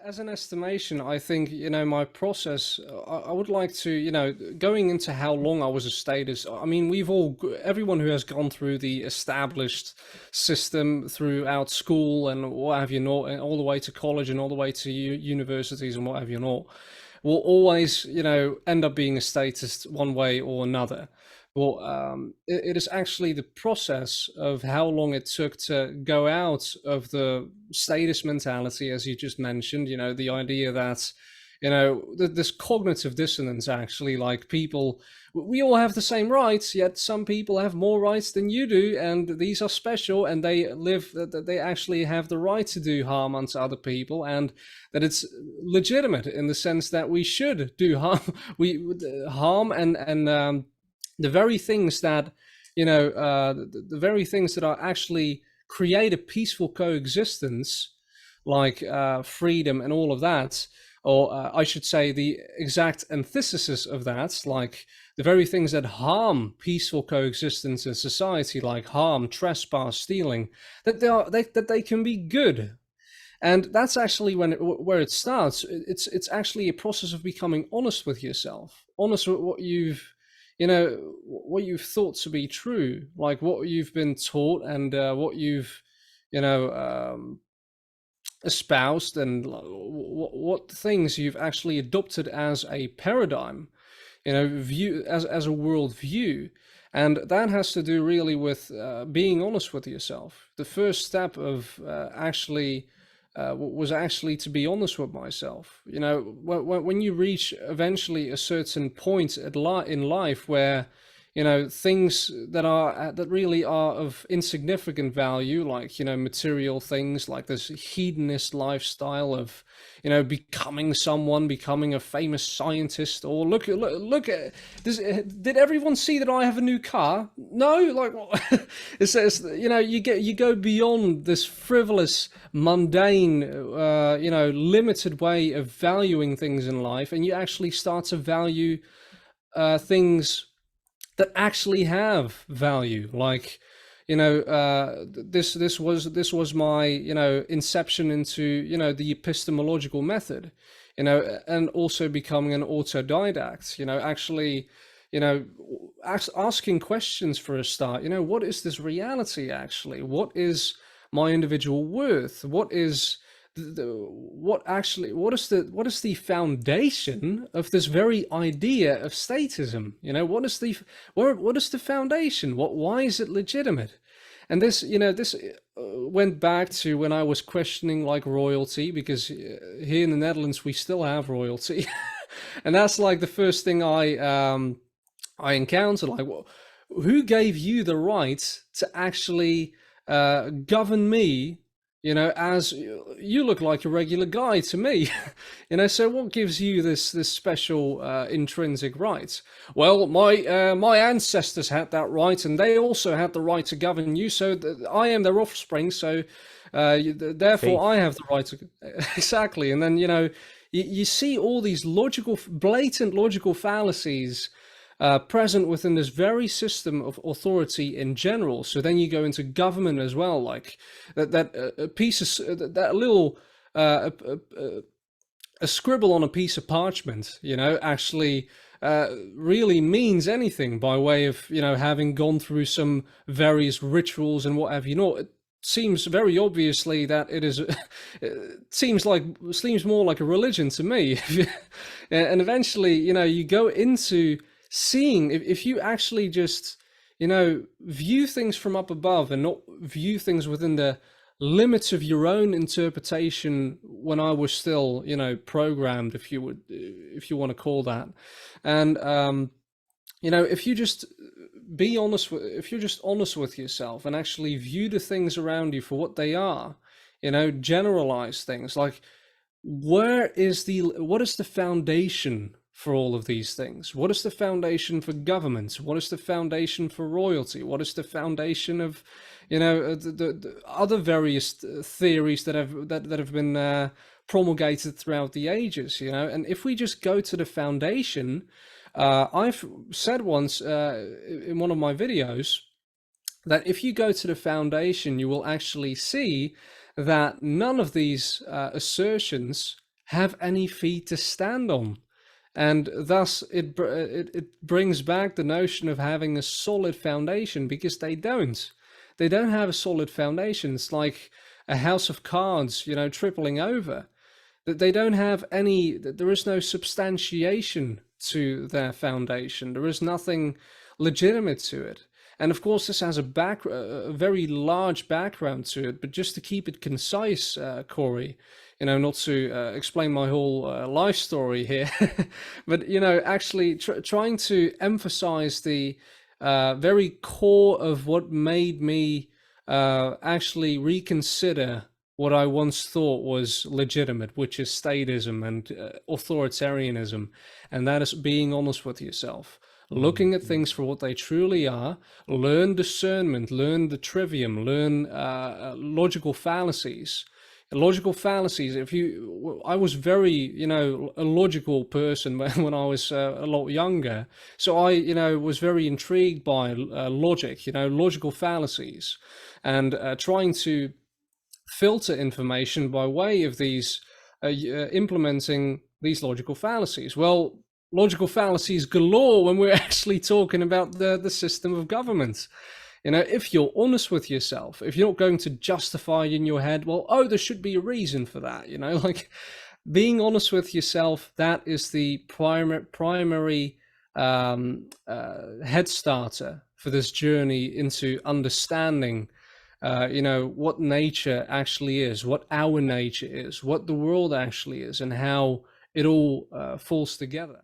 as an estimation, I think, my process, I would like to, going into how long I was a statist. I mean, everyone who has gone through the established system throughout school and what have you not, and all the way to college and all the way to universities and what have you not, will always, end up being a statist one way or another. Well, it is actually the process of how long it took to go out of the status mentality, as you just mentioned. The idea that, this cognitive dissonance, actually, like people, we all have the same rights, yet some people have more rights than you do, and these are special, and that they actually have the right to do harm unto other people, and that it's legitimate in the sense that we should do harm, we harm and the very things that the very things that are actually create a peaceful coexistence, like freedom and all of that, or I should say the exact antithesis of that, like the very things that harm peaceful coexistence in society, like harm, trespass, stealing, that they can be good. And that's actually where it starts. It's actually a process of becoming honest with yourself, honest with what you've thought to be true, like what you've been taught, and what you've you know espoused, and what things you've actually adopted as a paradigm, view, as a world view. And that has to do really with being honest with yourself. The first step of actually was actually to be honest with myself. When you reach eventually a certain point in life where things that really are of insignificant value, like material things, like this hedonist lifestyle of becoming a famous scientist, or look at this. Did everyone see that I have a new car? No, like it says, you go beyond this frivolous, mundane, limited way of valuing things in life, and you actually start to value things that actually have value. Like, this was my inception into the epistemological method, and also becoming an autodidact. Actually, asking questions for a start. What is this reality actually? What is my individual worth? What is what is the foundation of this very idea of statism? What is the foundation? Why is it legitimate? And this went back to when I was questioning like royalty, because here in the Netherlands we still have royalty, and that's like the first thing I encountered. Like, who gave you the right to actually govern me? As you look like a regular guy to me, so what gives you this special intrinsic right? Well, my ancestors had that right, and they also had the right to govern you. So I am their offspring. So therefore, I Faith. have the right to exactly. And then you see all these blatant logical fallacies present within this very system of authority in general. So then you go into government as well, like that piece of that little a scribble on a piece of parchment, actually really means anything by way of having gone through some various rituals and what have you not. It seems very obviously that it is. It seems more like a religion to me, and eventually, you go into seeing, if you actually just view things from up above and not view things within the limits of your own interpretation, when I was still programmed, if you want to call that. And if you just if you're just honest with yourself and actually view the things around you for what they are, generalize things, like what is the foundation for all of these things? What is the foundation for government? What is the foundation for royalty? What is the foundation of the other various theories that have been promulgated throughout the ages? And if we just go to the foundation, I've said once in one of my videos that if you go to the foundation, you will actually see that none of these assertions have any feet to stand on. And thus it brings back the notion of having a solid foundation, because they don't. They don't have a solid foundation. It's like a house of cards, you know, tripling over. That they don't have any, there is no substantiation to their foundation. There is nothing legitimate to it. And of course, this has a very large background to it. But just to keep it concise, Corey, you know, not to explain my whole life story here, but you know, actually trying to emphasize the very core of what made me actually reconsider what I once thought was legitimate, which is statism and authoritarianism, and that is being honest with yourself, looking at things for what they truly are, learn discernment, learn the trivium, learn logical fallacies. Logical fallacies. I was very, you know, a logical person when I was a lot younger. So I, you know, was very intrigued by logic, you know, logical fallacies, and trying to filter information by way of these implementing these logical fallacies. Well, logical fallacies galore when we're actually talking about the system of government. You know, if you're honest with yourself, if you're not going to justify in your head, well, oh, there should be a reason for that, you know, like being honest with yourself, that is the primary head starter for this journey into understanding, you know, what nature actually is, what our nature is, what the world actually is, and how it all falls together.